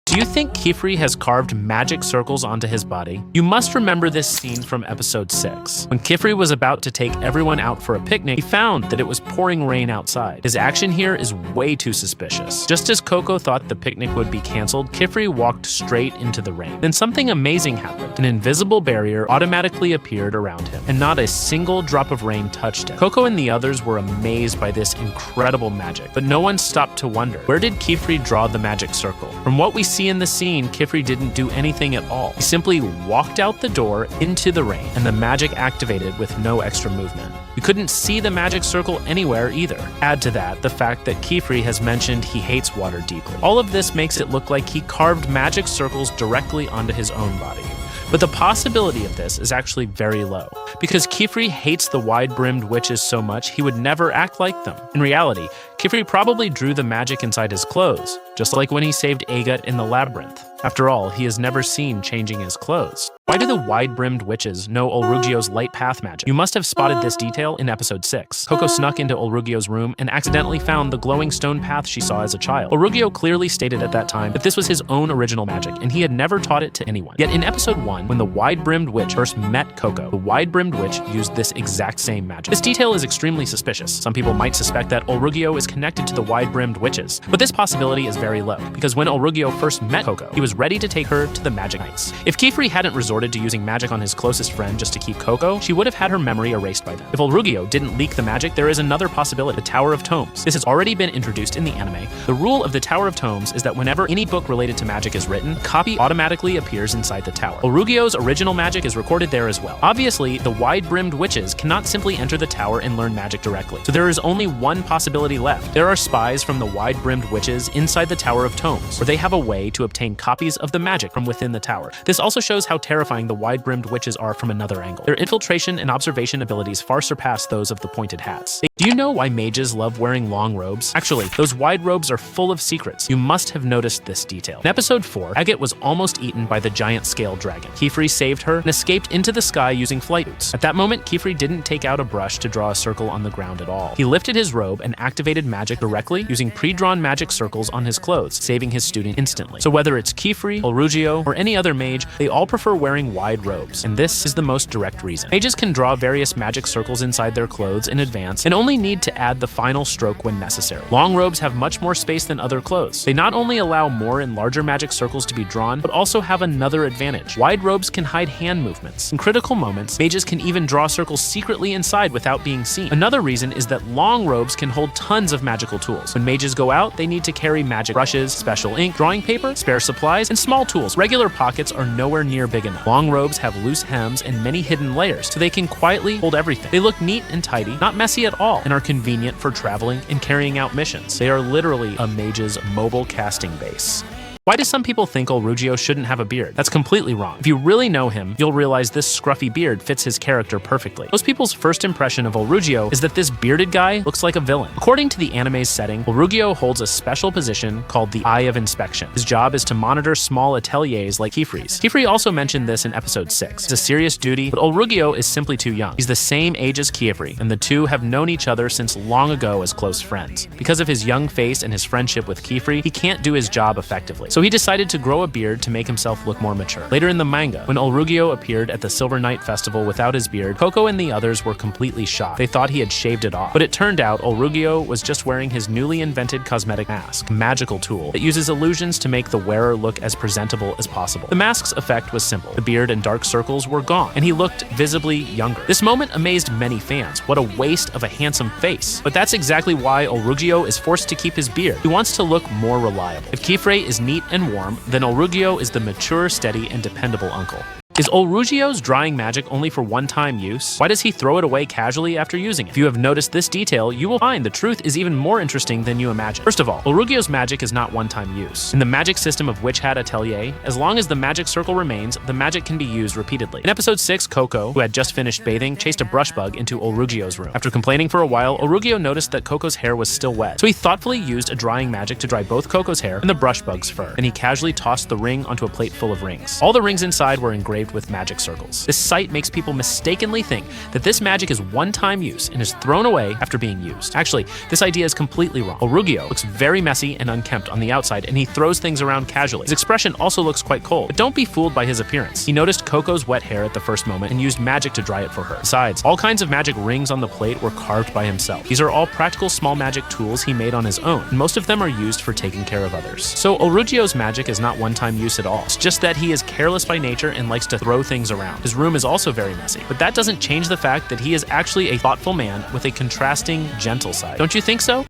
Do you think Qifrey has carved magic circles onto his body? You must remember this scene from episode 6. When Qifrey was about to take everyone out for a picnic, he found that it was pouring rain outside. His action here is way too suspicious. Just as Coco thought the picnic would be canceled, Qifrey walked straight into the rain. Then something amazing happened. An invisible barrier automatically appeared around him, and not a single drop of rain touched him. Coco and the others were amazed by this incredible magic, but no one stopped to wonder, where did Qifrey draw the magic circle? From what we see in the scene, Qifrey didn't do anything at all. He simply walked out the door into the rain, and the magic activated with no extra movement. You couldn't see the magic circle anywhere either. Add to that the fact that Qifrey has mentioned he hates water deeply. All of this makes it look like he carved magic circles directly onto his own body. But the possibility of this is actually very low, because Qifrey hates the wide-brimmed witches so much he would never act like them. In reality, Qifrey probably drew the magic inside his clothes, just like when he saved Agut in the labyrinth. After all, he is never seen changing his clothes. Why do the wide-brimmed witches know Olrugio's light path magic? You must have spotted this detail in episode 6. Coco snuck into Olrugio's room and accidentally found the glowing stone path she saw as a child. Olrugio clearly stated at that time that this was his own original magic, and he had never taught it to anyone. Yet in episode 1, when the wide-brimmed witch first met Coco, the wide-brimmed witch used this exact same magic. This detail is extremely suspicious. Some people might suspect that Olrugio is connected to the wide-brimmed witches, but this possibility is very low, because when Olrugio first met Coco, he was ready to take her to the magic heights. If Qifrey hadn't resorted to using magic on his closest friend just to keep Coco, she would have had her memory erased by then. If Olrugio didn't leak the magic, there is another possibility, the Tower of Tomes. This has already been introduced in the anime. The rule of the Tower of Tomes is that whenever any book related to magic is written, a copy automatically appears inside the tower. Olrugio's original magic is recorded there as well. Obviously, the wide-brimmed witches cannot simply enter the tower and learn magic directly, so there is only one possibility left. There are spies from the wide-brimmed witches inside the Tower of Tomes, where they have a way to obtain copies of the magic from within the tower. This also shows how terrifying the wide-brimmed witches are from another angle. Their infiltration and observation abilities far surpass those of the pointed hats. Do you know why mages love wearing long robes? Actually, those wide robes are full of secrets. You must have noticed this detail. In episode 4, Agut was almost eaten by the giant scale dragon. Qifrey saved her and escaped into the sky using flight boots. At that moment, Qifrey didn't take out a brush to draw a circle on the ground at all. He lifted his robe and activated magic directly using pre-drawn magic circles on his clothes, saving his student instantly. So whether it's Qifrey, Olrugio, or any other mage, they all prefer wearing wide robes, and this is the most direct reason. Mages can draw various magic circles inside their clothes in advance and only need to add the final stroke when necessary. Long robes have much more space than other clothes. They not only allow more and larger magic circles to be drawn, but also have another advantage. Wide robes can hide hand movements. In critical moments, mages can even draw circles secretly inside without being seen. Another reason is that long robes can hold tons of magical tools. When mages go out, they need to carry magic brushes, special ink, drawing paper, spare supplies, and small tools. Regular pockets are nowhere near big enough. Long robes have loose hems and many hidden layers, so they can quietly hold everything. They look neat and tidy, not messy at all, and are convenient for traveling and carrying out missions. They are literally a mage's mobile casting base. Why do some people think Olrugio shouldn't have a beard? That's completely wrong. If you really know him, you'll realize this scruffy beard fits his character perfectly. Most people's first impression of Olrugio is that this bearded guy looks like a villain. According to the anime's setting, Olrugio holds a special position called the Eye of Inspection. His job is to monitor small ateliers like Qifrey's. Qifrey also mentioned this in episode 6. It's a serious duty, but Olrugio is simply too young. He's the same age as Qifrey, and the two have known each other since long ago as close friends. Because of his young face and his friendship with Qifrey, he can't do his job effectively. So he decided to grow a beard to make himself look more mature. Later in the manga, when Olrugio appeared at the Silver Night Festival without his beard, Coco and the others were completely shocked. They thought he had shaved it off. But it turned out Olrugio was just wearing his newly invented cosmetic mask, a magical tool that uses illusions to make the wearer look as presentable as possible. The mask's effect was simple. The beard and dark circles were gone, and he looked visibly younger. This moment amazed many fans. What a waste of a handsome face. But that's exactly why Olrugio is forced to keep his beard. He wants to look more reliable. If Qifrey is neat and warm, then Olrugio is the mature, steady, and dependable uncle. Is Olrugio's drying magic only for one-time use? Why does he throw it away casually after using it? If you have noticed this detail, you will find the truth is even more interesting than you imagine. First of all, Olrugio's magic is not one-time use. In the magic system of Witch Hat Atelier, as long as the magic circle remains, the magic can be used repeatedly. In episode 6, Coco, who had just finished bathing, chased a brush bug into Olrugio's room. After complaining for a while, Olrugio noticed that Coco's hair was still wet, so he thoughtfully used a drying magic to dry both Coco's hair and the brush bug's fur. Then he casually tossed the ring onto a plate full of rings. All the rings inside were engraved engraved with magic circles. This sight makes people mistakenly think that this magic is one-time use and is thrown away after being used. Actually, this idea is completely wrong. El Rugio looks very messy and unkempt on the outside, and he throws things around casually. His expression also looks quite cold, but don't be fooled by his appearance. He noticed Coco's wet hair at the first moment and used magic to dry it for her. Besides, all kinds of magic rings on the plate were carved by himself. These are all practical small magic tools he made on his own, and most of them are used for taking care of others. So El Rugio's magic is not one-time use at all. It's just that he is careless by nature and likes to throw things around. His room is also very messy, but that doesn't change the fact that he is actually a thoughtful man with a contrasting, gentle side. Don't you think so?